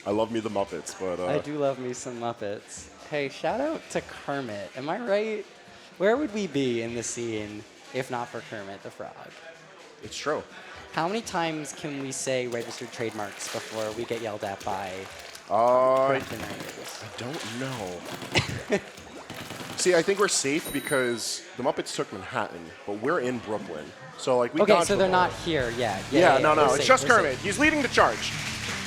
I love me the Muppets, but... I do love me some Muppets. Hey, shout out to Kermit. Am I right? Where would we be in the scene if not for Kermit the Frog? It's true. How many times can we say registered trademarks before we get yelled at by I Brenton Rangers? don't know. See, I think we're safe because the Muppets took Manhattan, but we're in Brooklyn. So, like, we Okay, dodged so the they're bullet. not here yet. Yeah, no, we're it's safe, just we're Kermit. safe. He's leading the charge.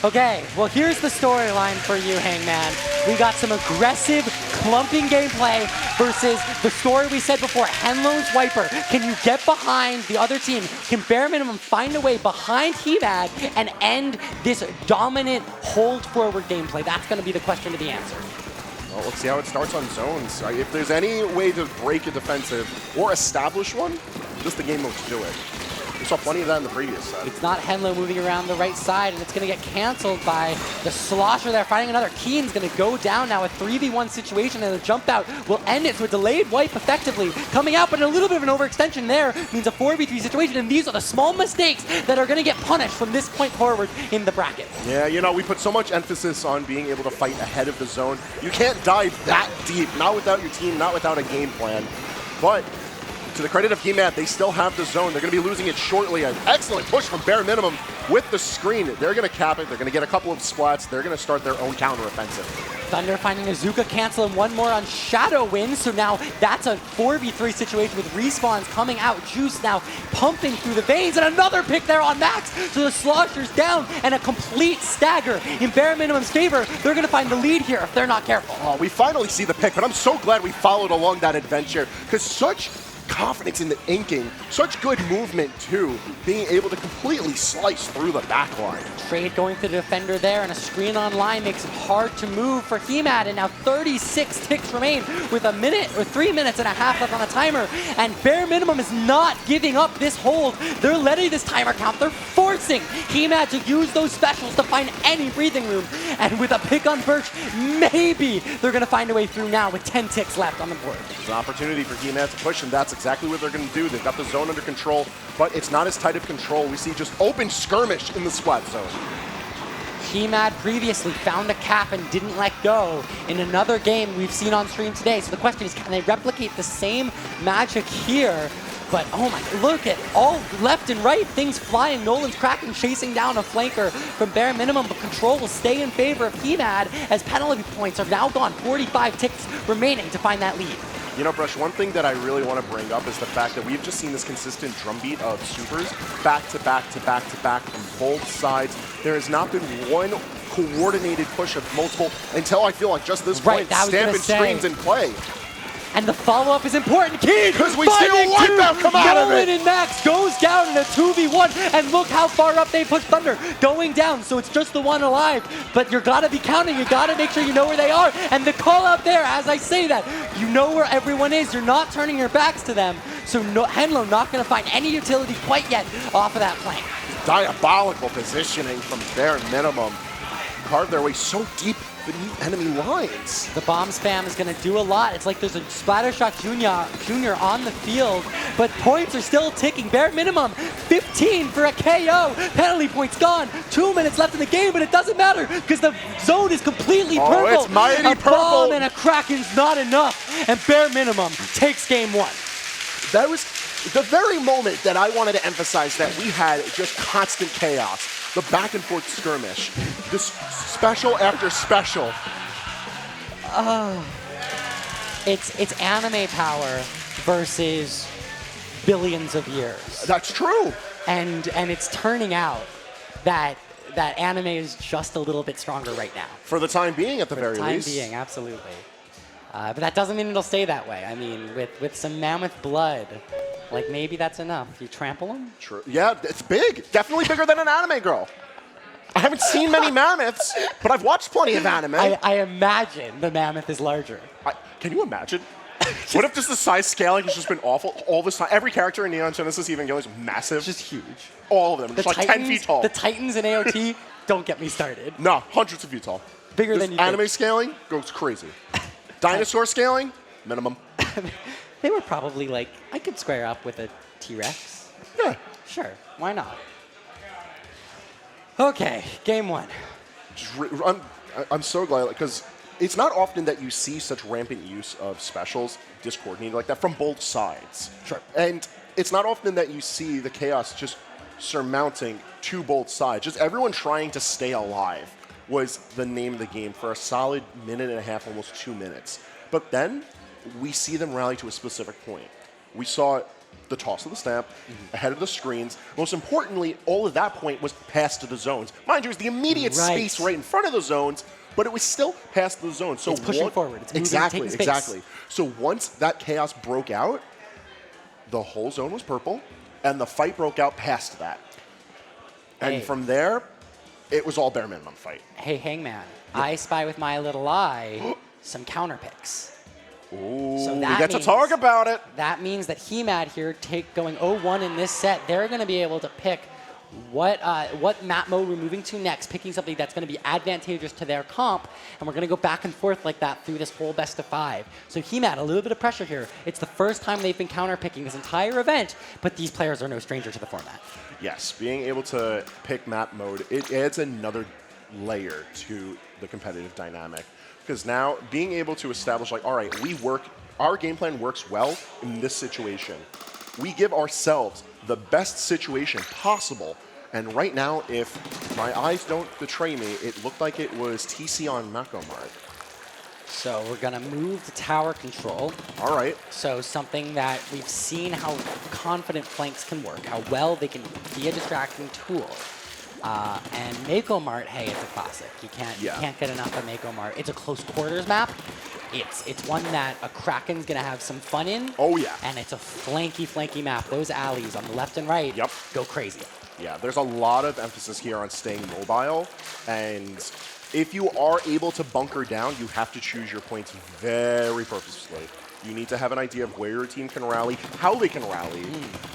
Okay, well, here's the storyline for you, Hangman. We got some aggressive, clumping gameplay versus the story we said before, Henlo's Wiper. Can you get behind the other team? Can bare minimum find a way behind He-Mad and end this dominant hold-forward gameplay? That's going to be the question to be answered. Well, let's see how it starts on zones. If there's any way to break a defensive or establish one, this is the game mode to do it. We saw plenty of that in the previous set. It's not Henlo moving around the right side, and it's going to get canceled by the Slosher there. Finding another Keen's going to go down now. A 3v1 situation, and the jump out will end it. So a delayed wipe effectively coming out, but a little bit of an overextension there means a 4v3 situation, and these are the small mistakes that are going to get punished from this point forward in the bracket. Yeah, you know, we put so much emphasis on being able to fight ahead of the zone. You can't dive that deep, not without your team, not without a game plan. But to the credit of He-Mad, they still have the zone. They're going to be losing it shortly. An excellent push from bare minimum with the screen. They're going to cap it. They're going to get a couple of splats. They're going to start their own counteroffensive. Thunder finding Azuka cancel and one more on Shadow win. So now that's a 4v3 situation with respawns coming out. Juice now pumping through the veins, and another pick there on Max. So the Slosher's down and a complete stagger in bare minimum's favor. They're going to find the lead here if they're not careful. Oh, we finally see the pick, but I'm so glad we followed along that adventure because such confidence in the inking, such good movement too, being able to completely slice through the backline. Trade going to the defender there, and a screen online makes it hard to move for He-Mad, and now 36 ticks remain with a minute or 3 minutes and a half left on the timer, and bare minimum is not giving up this hold. They're letting this timer count. They're forcing He-Mad to use those specials to find any breathing room, and with a pick on Birch, maybe they're going to find a way through now with 10 ticks left on the board. There's an opportunity for He-Mad to push, and that's exactly what they're going to do. They've got the zone under control, but it's not as tight of control. We see just open skirmish in the splat zone. He-Mad previously found a cap and didn't let go in another game we've seen on stream today. So the question is, can they replicate the same magic here? But oh my, look at all left and right, things flying. Nolan's cracking, chasing down a flanker from bare minimum, but control will stay in favor of He-Mad as penalty points are now gone. 45 ticks remaining to find that lead. You know, Brush, one thing that I really want to bring up is the fact that we've just seen this consistent drumbeat of supers back to back to back to back from both sides. There has not been one coordinated push of multiple until I feel like just this point, Stampin' Screens in play. And the follow-up is important. Keen, because we see a wipeout come out of it. Nolan and Max goes down in a 2v1, and look how far up they push Thunder, going down. So it's just the one alive, but you gotta be counting. You gotta make sure you know where they are. And the call out there, as I say that, you know where everyone is. You're not turning your backs to them. So Henlo not gonna find any utility quite yet off of that flank. Diabolical positioning from bare minimum. Carve their way so deep beneath enemy lines. The bomb spam is going to do a lot. It's like there's a Splattershot Junior on the field, but points are still ticking. Bare minimum, 15 for a KO. Penalty points gone. 2 minutes left in the game, but it doesn't matter because the zone is completely purple. It's mighty a purple. Bomb and a Kraken's not enough, and bare minimum takes game one. That was the very moment that I wanted to emphasize that we had just constant chaos. The back and forth skirmish. This special after special. It's anime power versus billions of years. That's true. And it's turning out that anime is just a little bit stronger right now. For the time being, at the very least. For the time being, absolutely. But that doesn't mean it'll stay that way. I mean, with some mammoth blood, like maybe that's enough. You trample them? True. Yeah, it's big. Definitely bigger than an anime girl. I haven't seen many mammoths, but I've watched plenty of anime. I imagine the mammoth is larger. Can you imagine? What if just the size scaling has just been awful all this time? Every character in Neon Genesis Evangelion is massive. It's just huge. All of them. Just like 10 feet tall. The Titans in AOT, don't get me started. No, hundreds of feet tall. Bigger than you think. Anime scaling goes crazy. Dinosaur scaling, minimum. They were probably like, I could square up with a T-Rex. Yeah. Sure, why not? Okay, game one. I'm so glad, because it's not often that you see such rampant use of specials discoordinated like that from both sides. Sure. And it's not often that you see the chaos just surmounting to both sides. Just everyone trying to stay alive was the name of the game for a solid minute and a half, almost 2 minutes. But then we see them rally to a specific point. We saw the toss of the snap, ahead of the screens. Most importantly, all of that point was past to the zones. Mind you, it was the immediate space right in front of the zones, but it was still past the zone. So it's pushing forward. It's moving, taking space. Exactly. So once that chaos broke out, the whole zone was purple, and the fight broke out past that. And from there, it was all bare minimum fight. Hey, Hangman, I spy with my little eye some counter picks. Ooh, so we get to talk about it. That means that HEMAD here going 0-1 in this set. They're going to be able to pick what map mode we're moving to next, picking something that's going to be advantageous to their comp, and we're going to go back and forth like that through this whole best of 5. So HEMAD, a little bit of pressure here. It's the first time they've been counter-picking this entire event, but these players are no stranger to the format. Yes, being able to pick map mode, it adds another layer to the competitive dynamic. Because now, being able to establish, like, all right, our game plan works well in this situation. We give ourselves the best situation possible. And right now, if my eyes don't betray me, it looked like it was TC on Macomart. So we're going to move to tower control. All right. So something that we've seen how confident flanks can work, how well they can be a distracting tool. And Mako Mart, hey, it's a classic. You can't get enough of Mako Mart. It's a close quarters map. It's one that a Kraken's gonna have some fun in. Oh yeah. And it's a flanky map. Those alleys on the left and right go crazy. Yeah, there's a lot of emphasis here on staying mobile, and if you are able to bunker down, you have to choose your points very purposefully. You need to have an idea of where your team can rally, how they can rally,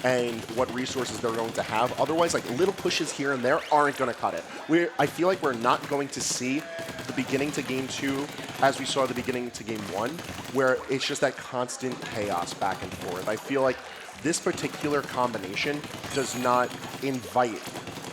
and what resources they're going to have. Otherwise, like little pushes here and there aren't going to cut it. I feel like we're not going to see the beginning to game 2 as we saw the beginning to game 1, where it's just that constant chaos back and forth. I feel like this particular combination does not invite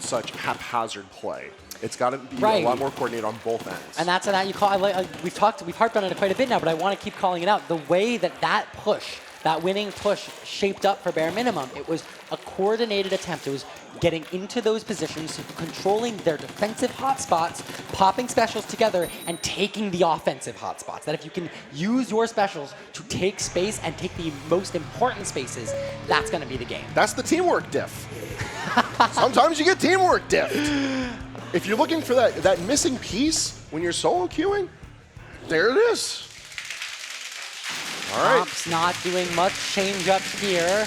such haphazard play. It's got to be a lot more coordinated on both ends. And that's an you call. We've harped on it quite a bit now, but I want to keep calling it out. The way that push, that winning push, shaped up for bare minimum, it was a coordinated attempt. It was getting into those positions, controlling their defensive hotspots, popping specials together, and taking the offensive hotspots. That if you can use your specials to take space and take the most important spaces, that's going to be the game. That's the teamwork diff. Sometimes you get teamwork diff. If you're looking for that missing piece when you're solo queuing, there it is. All right. Comp's not doing much change up here.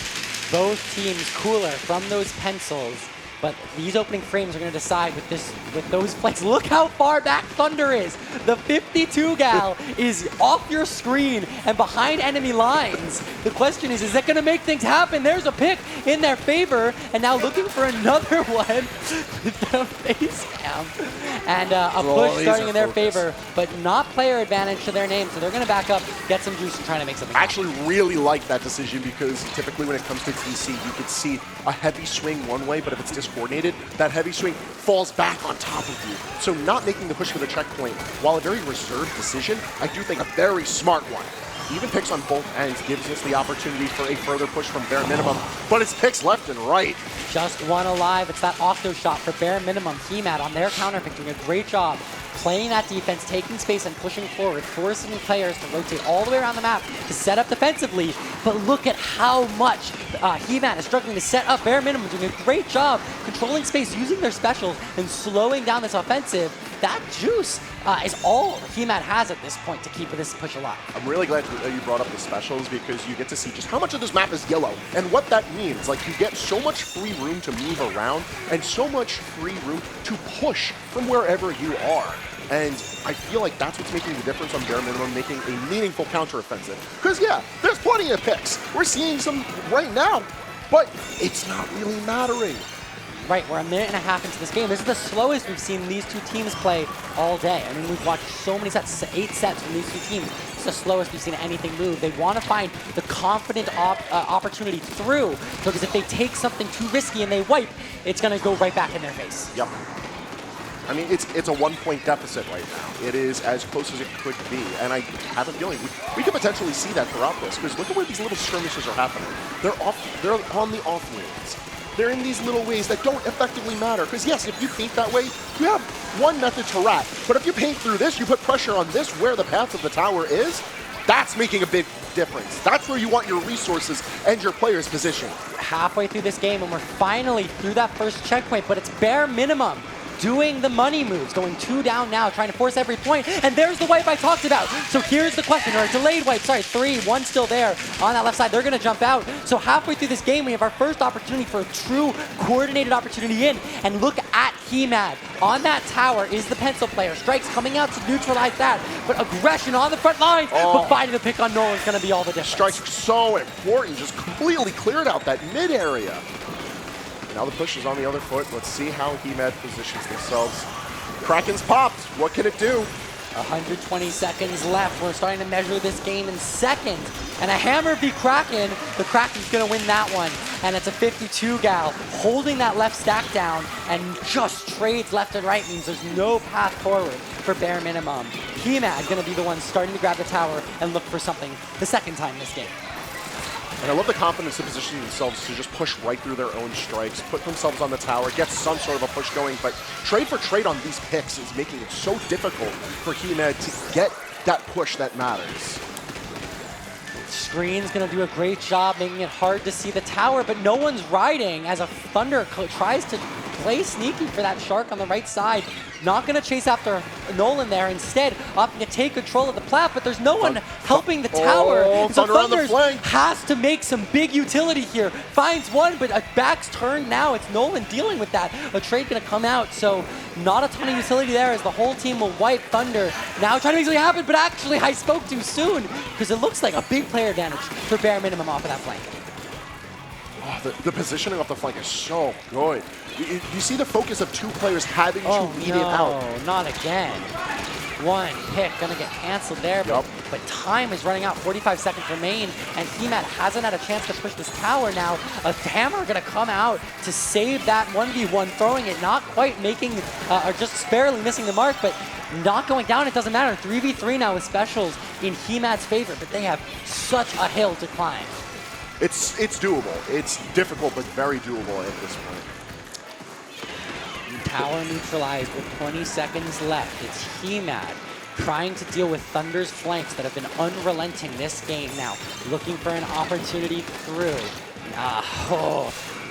Both teams cooler from those pencils. But these opening frames are going to decide with those plays. Look how far back Thunder is. The 52 gal is off your screen and behind enemy lines. The question is that going to make things happen? There's a pick in their favor, and now looking for another one with the face cam. And a push starting in their favor, but not player advantage to their name, so they're going to back up, get some juice, and try to make something I actually really like that decision, because typically when it comes to TC, you could see a heavy swing one way, but if it's discoordinated, that heavy swing falls back on top of you. So not making the push for the checkpoint, while a very reserved decision, I do think a very smart one. Even picks on both ends gives us the opportunity for a further push from bare minimum, but it's picks left and right. Just one alive. It's that octo shot for bare minimum. HEMAD on their counter pick doing a great job playing that defense, taking space and pushing forward, forcing players to rotate all the way around the map to set up defensively. But look at how much HEMAD is struggling to set up bare minimum, doing a great job controlling space, using their specials and slowing down this offensive. That juice is all HEMAD has at this point to keep this push alive. I'm really glad that you brought up the specials, because you get to see just how much of this map is yellow and what that means. Like, you get so much free room to move around and so much free room to push from wherever you are. And I feel like that's what's making the difference on bare minimum, making a meaningful counteroffensive. Because yeah, there's plenty of picks. We're seeing some right now, but it's not really mattering. Right, we're a minute and a half into this game. This is the slowest we've seen these two teams play all day. I mean, we've watched so many sets, 8 sets from these two teams. It's the slowest we've seen anything move. They want to find the confident opportunity through, because if they take something too risky and they wipe, it's going to go right back in their face. Yep. I mean, it's a 1-point deficit right now. It is as close as it could be, and I have a feeling we could potentially see that throughout this, because look at where these little skirmishes are happening. They're on the off lanes. They're in these little ways that don't effectively matter, because yes, if you paint that way, you have one method to rat, but if you paint through this, you put pressure on this where the path of the tower is, that's making a big difference. That's where you want your resources and your players positioned. Halfway through this game, and we're finally through that first checkpoint, but it's bare minimum doing the money moves, going 2 down now, trying to force every point, and there's the wipe I talked about. So here's the question, or a delayed wipe, sorry, 3, 1 still there on that left side. They're gonna jump out. So halfway through this game, we have our first opportunity for a true coordinated opportunity in, and look at HeMADD. On that tower is the pencil player. Strikes coming out to neutralize that, but aggression on the front lines, but finding the pick on Nolan is gonna be all the difference. Strikes so important, just completely cleared out that mid area. Now the push is on the other foot. Let's see how HeMADD positions themselves. Kraken's popped. What can it do? 120 seconds left. We're starting to measure this game in seconds. And a hammer v Kraken. The Kraken's going to win that one. And it's a 52 gal holding that left stack down and just trades left and right means there's no path forward for bare minimum. HeMADD going to be the one starting to grab the tower and look for something the second time this game. And I love the confidence to position themselves to just push right through their own strikes, put themselves on the tower, get some sort of a push going, but trade for trade on these picks is making it so difficult for HeMADD to get that push that matters. Screen's gonna do a great job making it hard to see the tower, but no one's riding as a Thunder tries to play sneaky for that Shark on the right side. Not gonna chase after Nolan there. Instead, opting to take control of the plat, but there's no one helping the tower. So Thunder has to make some big utility here. Finds one, but a back's turned now. It's Nolan dealing with that. A trade gonna come out, so not a ton of utility there as the whole team will wipe Thunder. Now trying to make something happen, but actually I spoke too soon because it looks like a big player advantage for bare minimum off of that flank. Oh, the positioning off the flank is so good. You see the focus of 2 players having to lead it out. Oh, not again. One pick gonna get canceled there, but time is running out. 45 seconds remain, and HeMADD hasn't had a chance to push this tower now. A hammer gonna come out to save that 1v1, throwing it, not quite making, or just barely missing the mark, but not going down, it doesn't matter. 3v3 now with specials in HeMADD's favor, but they have such a hill to climb. It's doable. It's difficult, but very doable at this point. Tower neutralized with 20 seconds left. It's HeMADD trying to deal with Thunder's flanks that have been unrelenting this game now. Looking for an opportunity through.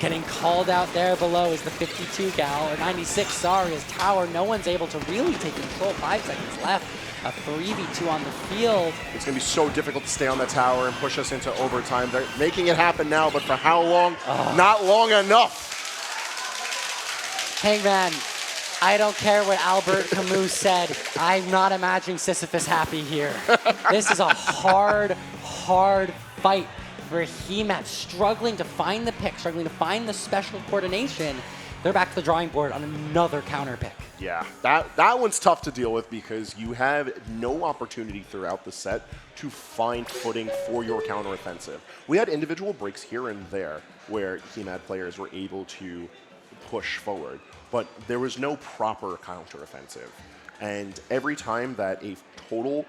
Getting called out there below is the 52 gal, or 96, sorry, as tower. No one's able to really take control. 5 seconds left. A 3v2 on the field. It's going to be so difficult to stay on the tower and push us into overtime. They're making it happen now, but for how long? Not long enough. Hangman, I don't care what Albert Camus said. I'm not imagining Sisyphus happy here. This is a hard fight for HeMADD, struggling to find the pick, struggling to find the special coordination. They're back to the drawing board on another counter pick. Yeah, that one's tough to deal with because you have no opportunity throughout the set to find footing for your counteroffensive. We had individual breaks here and there where HeMADD players were able to push forward, but there was no proper counteroffensive. And every time that a total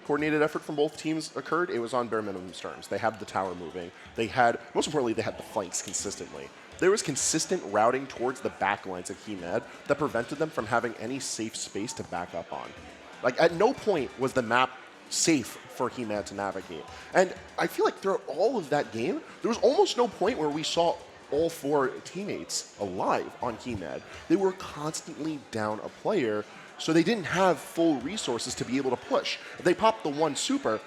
coordinated effort from both teams occurred, it was on bare minimum terms. They had the tower moving. They had, most importantly, they had the flanks consistently. There was consistent routing towards the back lines of HeMADD that prevented them from having any safe space to back up on. Like, at no point was the map safe for HeMADD to navigate. And I feel like throughout all of that game, there was almost no point where we saw all 4 teammates alive on HeMADD. They were constantly down a player, so they didn't have full resources to be able to push. If they popped the 1 super,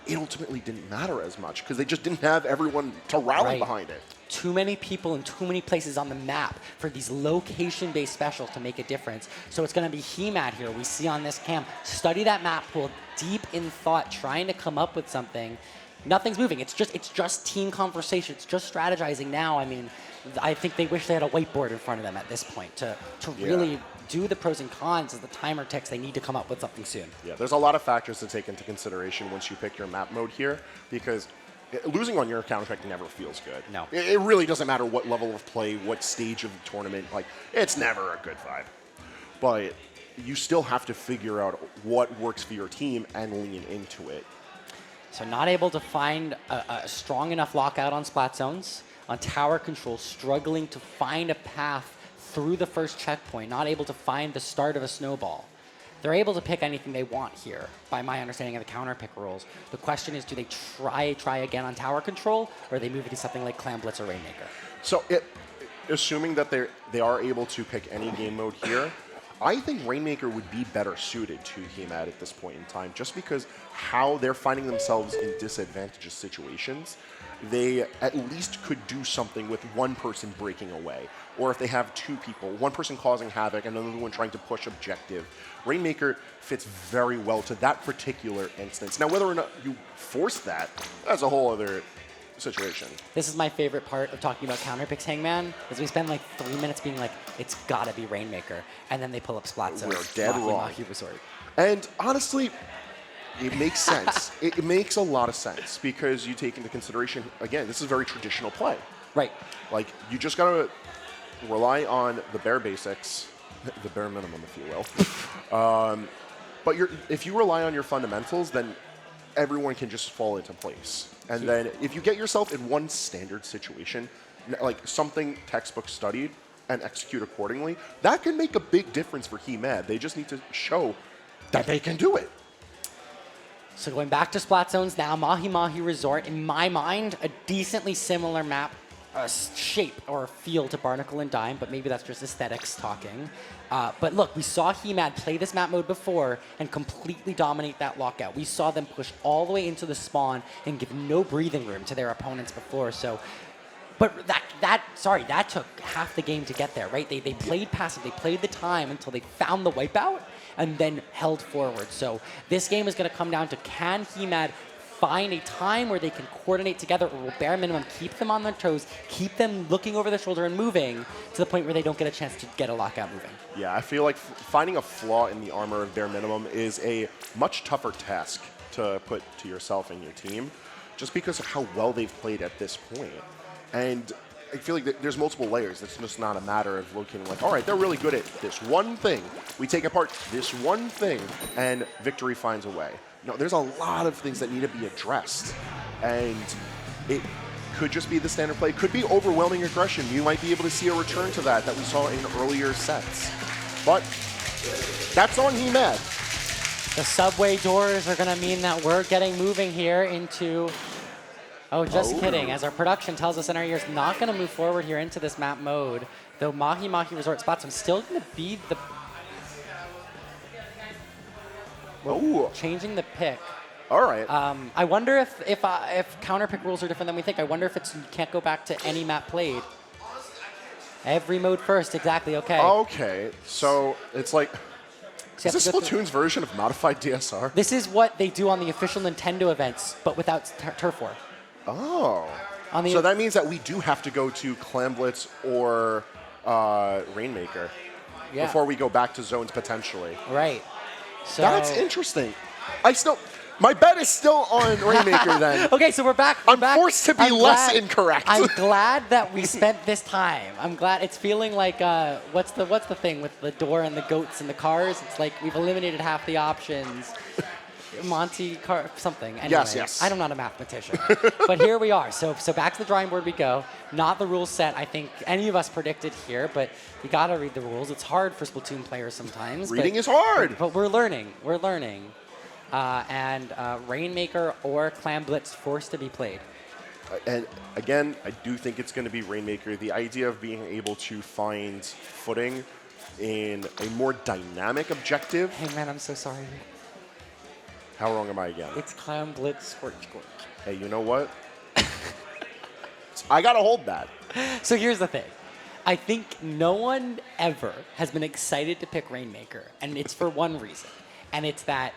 it ultimately didn't matter as much because they just didn't have everyone to rally behind it. Too many people in too many places on the map for these location-based specials to make a difference. So it's going to be HeMADD here. We see on this cam, study that map pool, deep in thought, trying to come up with something. Nothing's moving. It's just team conversation. It's just strategizing now. I mean, I think they wish they had a whiteboard in front of them at this point to really do the pros and cons as the timer ticks. They need to come up with something soon. Yeah, there's a lot of factors to take into consideration once you pick your map mode here, because losing on your counter pick never feels good. No. It really doesn't matter what level of play, what stage of the tournament. Like, it's never a good vibe. but you still have to figure out what works for your team and lean into it. So not able to find a strong enough lockout on splat zones, on tower control, struggling to find a path through the first checkpoint, not able to find the start of a snowball. They're able to pick anything they want here, by my understanding of the counter pick rules. The question is, do they try again on tower control, or they move into something like Clam Blitz or Rainmaker? So assuming that they are able to pick any game mode here, I think Rainmaker would be better suited to HEMAD at this point in time, just because how they're finding themselves in disadvantageous situations. They at least could do something with one person breaking away. Or if they have two people, one person causing havoc and another one trying to push objective. Rainmaker fits very well to that particular instance. Now, whether or not you force that, that's a whole other situation. This is my favorite part of talking about counterpicks, Hangman, is we spend like 3 minutes being like, it's gotta be Rainmaker, and then they pull up Splat Zone. We're dead wrong. Mahi Resort. And honestly, it makes sense. It makes a lot of sense because you take into consideration, again, this is very traditional play. Right. Like, you just gotta rely on the bare basics, the bare minimum, if you will. But if you rely on your fundamentals, then everyone can just fall into place. And then if you get yourself in one standard situation, like something textbook studied and execute accordingly, that can make a big difference for HEMAD. They just need to show that they can do it. So going back to Splat Zones now, Mahi Resort, in my mind, a decently similar map shape or feel to Barnacle and Dime, but maybe that's just aesthetics talking. But look, we saw HEMAD play this map mode before and completely dominate that lockout. We saw them push all the way into the spawn and give no breathing room to their opponents before. So, but that took half the game to get there, right? They played passive, they played the time until they found the wipeout and then held forward. So this game is going to come down to, can HEMAD find a time where they can coordinate together, or will bare minimum keep them on their toes, keep them looking over their shoulder and moving to the point where they don't get a chance to get a lockout moving. Yeah, I feel like finding a flaw in the armor of bare minimum is a much tougher task to put to yourself and your team, just because of how well they've played at this point. And I feel like there's multiple layers. It's just not a matter of looking like, all right, they're really good at this one thing. We take apart this one thing, and victory finds a way. No, there's a lot of things that need to be addressed. And it could just be the standard play. It could be overwhelming aggression. You might be able to see a return to that we saw in earlier sets. But that's on HEMAD. The subway doors are going to mean that we're getting moving here into... Oh, just kidding. As our production tells us in our ears, not going to move forward here into this map mode. Though Mahi Resort Splat Zone still going to be the... Changing the pick. All right. I wonder if counter pick rules are different than we think. I wonder if you can't go back to any map played. Every mode first, exactly. Okay. Okay. So it's like, is this Splatoon's version of modified DSR? This is what they do on the official Nintendo events, but without turf war. Oh. So that means that we do have to go to Clam Blitz or Rainmaker before we go back to zones potentially. Right. So that's interesting. My bet is still on Rainmaker then. Okay, so we're back. I'm forced to be less incorrect. I'm glad that we spent this time. I'm glad. It's feeling like what's the thing with the door and the goats and the cars? It's like we've eliminated half the options. Monty car something. Anyway, yes. I'm not a mathematician, but here we are. So back to the drawing board we go. Not the rule set I think any of us predicted here, but you got to read the rules. It's hard for Splatoon players sometimes. Reading is hard. But we're learning. We're learning. And Rainmaker or Clam Blitz forced to be played. And again, I do think it's going to be Rainmaker. The idea of being able to find footing in a more dynamic objective. Hey man, I'm so sorry. How wrong am I again? It's Clam Blitz Squirt. Hey, you know what? I got to hold that. So here's the thing. I think no one ever has been excited to pick Rainmaker, and it's for one reason. And it's that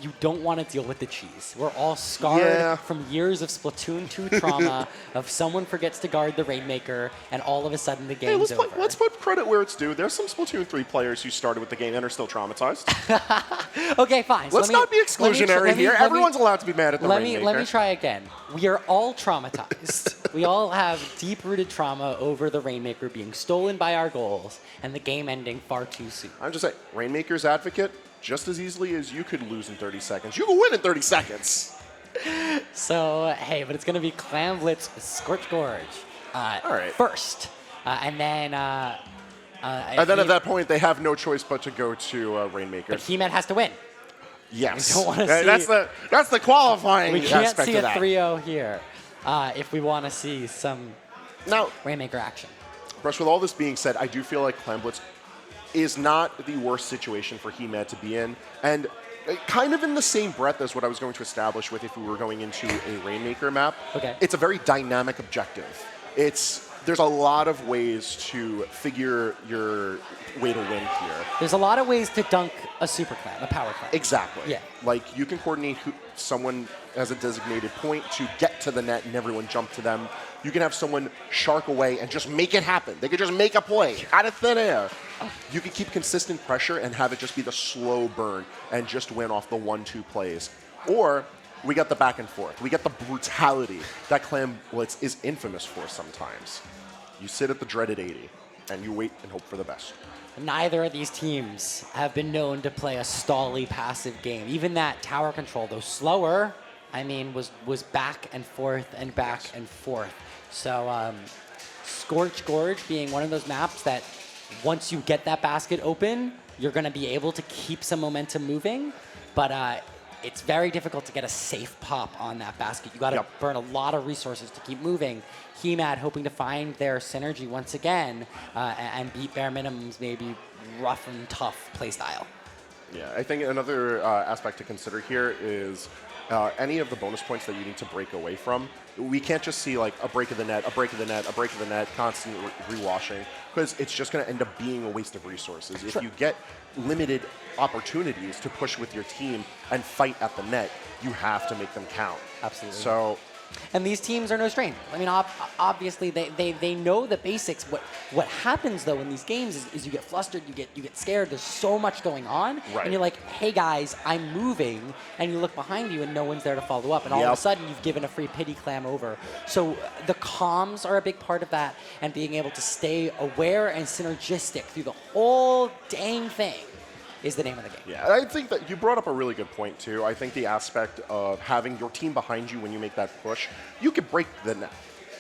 you don't want to deal with the cheese. We're all scarred from years of Splatoon 2 trauma of someone forgets to guard the Rainmaker, and all of a sudden the game's over. Let's put credit where it's due. There's some Splatoon 3 players who started with the game and are still traumatized. Okay, fine. Let's not be exclusionary here. Everyone's allowed to be mad at the Rainmaker. Let me try again. We are all traumatized. We all have deep-rooted trauma over the Rainmaker being stolen by our goals and the game ending far too soon. I'm just saying, Rainmaker's advocate, just as easily as you could lose in 30 seconds, you can win in 30 seconds. So, hey, but it's going to be Clam Blitz Scorch Gorge all right. first. And then at that point, they have no choice but to go to Rainmaker. But He-Man has to win. Yes. We don't want to see, that's the qualifying aspect of that. We can't see a 3-0 here if we want to see some Rainmaker action. Brush, with all this being said, I do feel like Clam Blitz is not the worst situation for He-Man to be in. And kind of in the same breath as what I was going to establish with if we were going into a Rainmaker map. Okay. It's a very dynamic objective. There's a lot of ways to figure your way to win here. There's a lot of ways to dunk a super clan, a power clan. Exactly. Yeah. Like, you can coordinate someone as a designated point to get to the net and everyone jump to them. You can have someone shark away and just make it happen. They could just make a play out of thin air. You can keep consistent pressure and have it just be the slow burn and just win off the 1-2 plays. Or we get the back and forth. We get the brutality that Clam Blitz is infamous for sometimes. You sit at the dreaded 80 and you wait and hope for the best. Neither of these teams have been known to play a stally passive game. Even that tower control, though slower, I mean, was back and forth and back and forth. So Scorch Gorge being one of those maps that once you get that basket open, you're going to be able to keep some momentum moving. But it's very difficult to get a safe pop on that basket. You got to burn a lot of resources to keep moving. He-Man hoping to find their synergy once again and beat bare minimum's maybe rough and tough playstyle. Yeah, I think another aspect to consider here is any of the bonus points that you need to break away from. We can't just see like a break of the net, a break of the net, a break of the net, constant rewashing, because it's just going to end up being a waste of resources. If you get limited opportunities to push with your team and fight at the net, you have to make them count. Absolutely. So, and these teams are no stranger. I mean, obviously they know the basics. What happens though in these games is you get flustered, you get scared. There's so much going on, and you're like, "Hey guys, I'm moving," and you look behind you and no one's there to follow up, and all of a sudden you've given a free pity clam over. So the comms are a big part of that, and being able to stay aware and synergistic through the whole dang thing is the name of the game. Yeah, I think that you brought up a really good point, too. I think the aspect of having your team behind you when you make that push, you can break the net.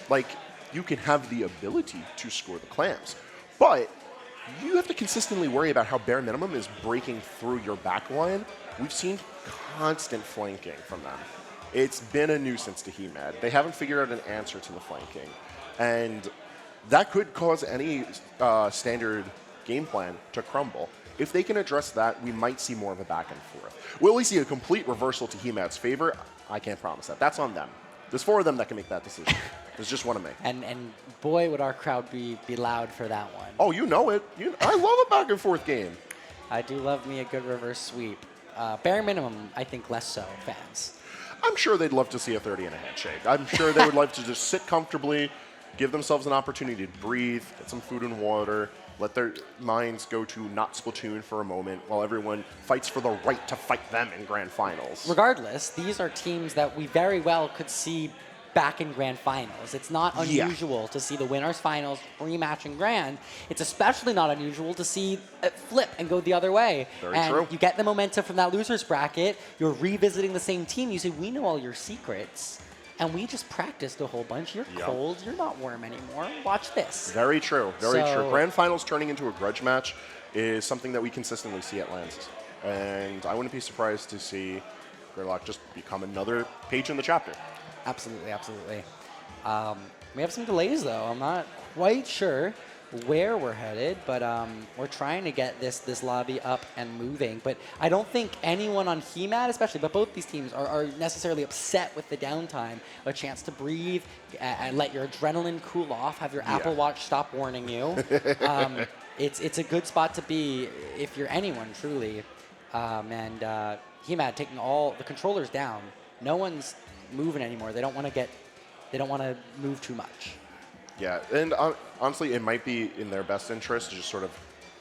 Like, you can have the ability to score the clams, but you have to consistently worry about how bare minimum is breaking through your back line. We've seen constant flanking from them. It's been a nuisance to He-Man. They haven't figured out an answer to the flanking, and that could cause any standard game plan to crumble. If they can address that, we might see more of a back and forth. Will we see a complete reversal to He-Man's favor? I can't promise that. That's on them. There's 4 of them that can make that decision. There's just one of me. And boy, would our crowd be loud for that one. Oh, you know it. I love a back and forth game. I do love me a good reverse sweep. Bare minimum, I think less so, fans. I'm sure they'd love to see a 30 and a handshake. I'm sure they would love to just sit comfortably, give themselves an opportunity to breathe, get some food and water, let their minds go to not Splatoon for a moment while everyone fights for the right to fight them in grand finals. Regardless, these are teams that we very well could see back in grand finals. It's not unusual to see the winners finals rematch in grand. It's especially not unusual to see it flip and go the other way. Very true. You get the momentum from that loser's bracket. You're revisiting the same team. You say, we know all your secrets. And we just practiced a whole bunch. You're cold. You're not warm anymore. Watch this. Very true. Very true. Grand finals turning into a grudge match is something that we consistently see at LANs. And I wouldn't be surprised to see Gridlock just become another page in the chapter. Absolutely, absolutely. We have some delays, though. I'm not quite sure where we're headed, but we're trying to get this lobby up and moving. But I don't think anyone on He-Man, especially, but both these teams are necessarily upset with the downtime. A chance to breathe and let your adrenaline cool off, have your Apple Watch stop warning you. It's a good spot to be if you're anyone, truly. And HEMAD taking all the controllers down. No one's moving anymore. They don't want to move too much. Yeah, and honestly, it might be in their best interest to just sort of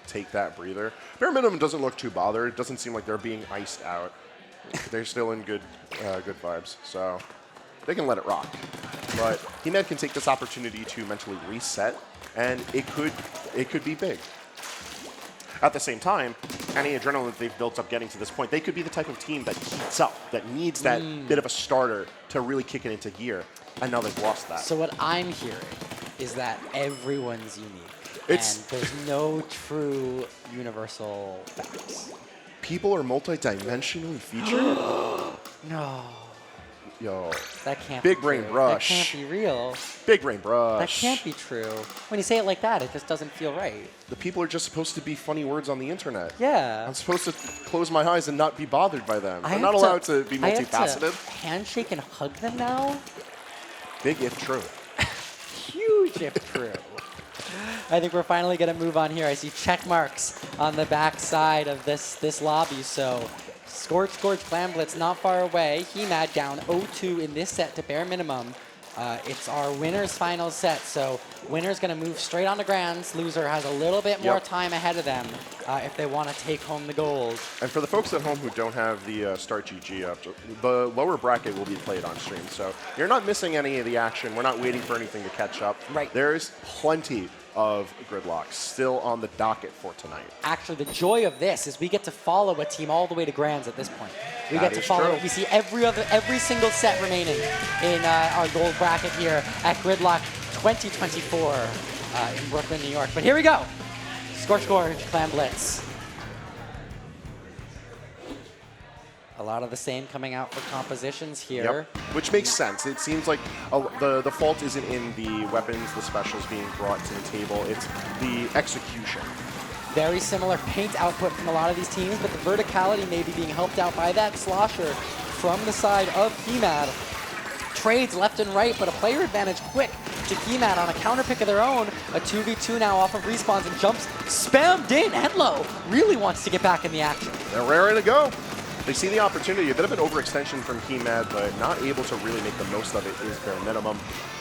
take that breather. Bare Minimum doesn't look too bothered. It doesn't seem like they're being iced out. They're still in good vibes, so they can let it rock. But HEMAD can take this opportunity to mentally reset, and it could be big. At the same time, any adrenaline that they've built up getting to this point, they could be the type of team that heats up, that needs that bit of a starter to really kick it into gear, and now they've lost that. So what I'm hearing is that everyone's unique, and there's no true universal facts. People are multi-dimensionally featured? No. Yo. That can't Big be brain true. brush. That can't be real. Big brain brush. That can't be true. When you say it like that, it just doesn't feel right. The people are just supposed to be funny words on the internet. Yeah. I'm supposed to close my eyes and not be bothered by them. I'm not allowed to be multifaceted. I have to handshake and hug them now? Big if true. Huge if true. I think we're finally going to move on here. I see check marks on the back side of this lobby, so Scorch, Clam Blitz not far away. HEMAD down 0-2 in this set to Bare Minimum. It's our winner's final set, so winner's going to move straight on to grands. Loser has a little bit more time ahead of them if they want to take home the gold. And for the folks at home who don't have the Start GG up, the lower bracket will be played on stream, so you're not missing any of the action. We're not waiting for anything to catch up. Right. There's plenty of Gridlock still on the docket for tonight. Actually, the joy of this is we get to follow a team all the way to grands at this point. We That get to is follow. true. We see every single set remaining in our gold bracket here at Gridlock 2024 in Brooklyn, New York. But here we go. Scorch, Clam Blitz. A lot of the same coming out for compositions here. Yep. Which makes sense. It seems like the fault isn't in the weapons, the specials being brought to the table. It's the execution. Very similar paint output from a lot of these teams, but the verticality may be being helped out by that slosher from the side of HEMAD. Trades left and right, but a player advantage quick to HEMAD on a counter pick of their own. A 2v2 now off of respawns and jumps spammed in. Enlo really wants to get back in the action. They're raring to go. They see the opportunity. A bit of an overextension from HEMAD, but not able to really make the most of it is Bare Minimum.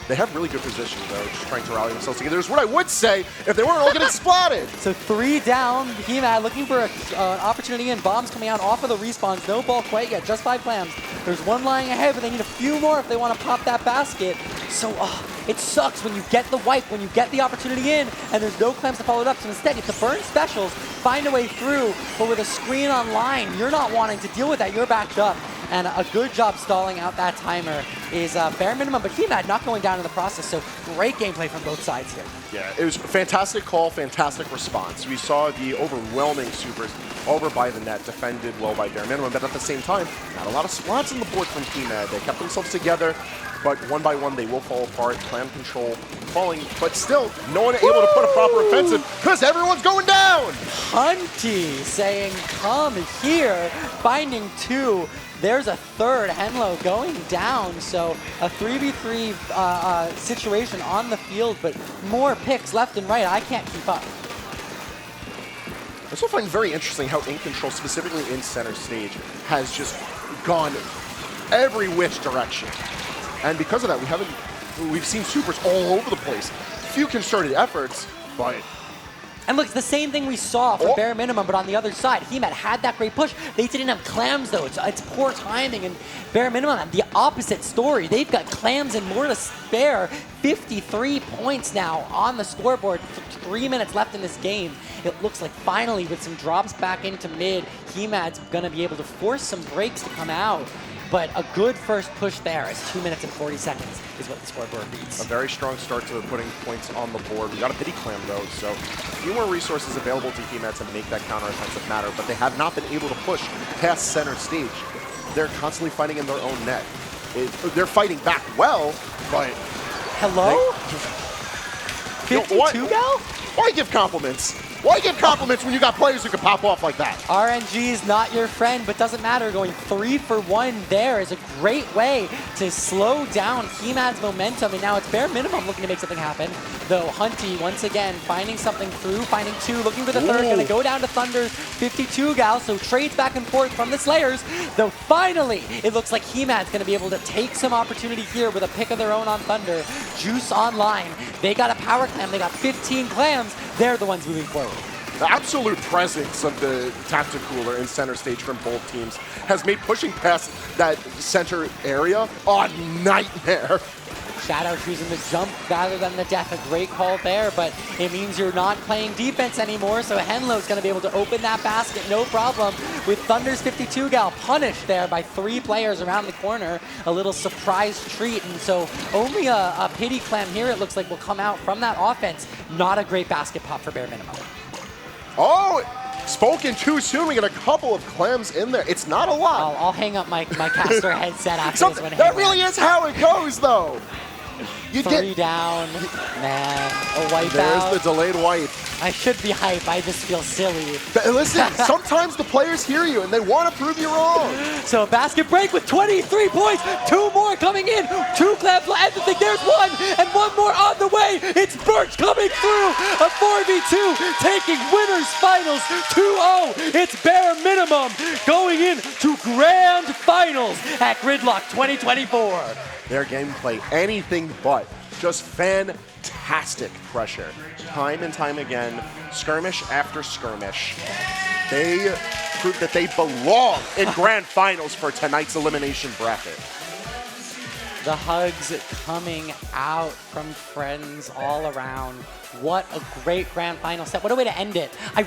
They have really good positions, though, just trying to rally themselves together. Is what I would say if they weren't all getting splatted. So 3 down, HEMAD looking for an opportunity, and bombs coming out off of the respawns. No ball quite yet, just 5 clams. There's one lying ahead, but they need a few more if they want to pop that basket. So it sucks when you get the wipe, when you get the opportunity in, and there's no clams to follow it up. So instead, you have to burn specials, find a way through, but with a screen online, you're not wanting to deal with that. You're backed up. And a good job stalling out that timer is Bare Minimum, but HEMAD not going down in the process, so great gameplay from both sides here. Yeah, it was a fantastic call, fantastic response. We saw the overwhelming supers over by the net, defended well by Bare Minimum, but at the same time, not a lot of splats on the board from HEMAD. They kept themselves together, but one by one they will fall apart. Clam control falling, but still no one able to put a proper offensive because everyone's going down. Hunty saying, come here, finding 2. There's a third, Henlo going down, so a 3v3 situation on the field, but more picks left and right. I can't keep up. I also find it very interesting how In Control, specifically in center stage, has just gone every which direction. And because of that, we've seen supers all over the place. Few concerted efforts, but... And look, it's the same thing we saw for Bare Minimum, but on the other side. HEMAD had that great push. They didn't have clams, though. It's poor timing, and Bare Minimum had the opposite story. They've got clams and more to spare. 53 points now on the scoreboard. 3 minutes left in this game. It looks like finally, with some drops back into mid, HEMAD's going to be able to force some breaks to come out. But a good first push there is 2 minutes and 40 seconds is what the scoreboard reads. A very strong start to putting points on the board. We got a pity clam, though, so a few more resources available to HEMAD to make that counter-offensive matter, but they have not been able to push past center stage. They're constantly fighting in their own net. They're fighting back well, but... Hello? 52 gal? Why give compliments? Why give compliments when you got players who can pop off like that? RNG is not your friend, but doesn't matter. Going 3 for 1 there is a great way to slow down He-Mad's momentum, and now it's bare minimum looking to make something happen. Though Hunty, once again, finding something through, finding 2, looking for the third, going to go down to Thunder's 52 gal, so trades back and forth from the Slayers. Though finally, it looks like He-Mad's going to be able to take some opportunity here with a pick of their own on Thunder. Juice online. They got a power clam. They got 15 clams. They're the ones moving forward. The absolute presence of the Tacticooler in center stage from both teams has made pushing past that center area a nightmare. Shadow choosing the jump rather than the death. A great call there, but it means you're not playing defense anymore, so Henlo's going to be able to open that basket, no problem, with Thunder's 52 gal punished there by 3 players around the corner. A little surprise treat, and so only a pity clam here, it looks like, will come out from that offense. Not a great basket pop for bare minimum. Oh, spoken too soon. We got a couple of clams in there. It's not a lot. I'll hang up my caster headset after this one. That really is how it goes, though. You 3 down, man, a wipe There's out. the delayed wipe. I should be hype, I just feel silly. Listen, sometimes the players hear you and they want to prove you wrong. So a basket break with 23 points, 2 more coming in, 2 clams left, and there's 1, and 1 more on the way. It's Birch coming through, a 4v2, taking winners finals 2-0. It's bare minimum going into grand finals at Gridlock 2024. Their gameplay, anything but just fantastic pressure. Time and time again, skirmish after skirmish. They proved that they belong in grand finals for tonight's elimination bracket. The hugs coming out from friends all around. What a great grand final set. What a way to end it. I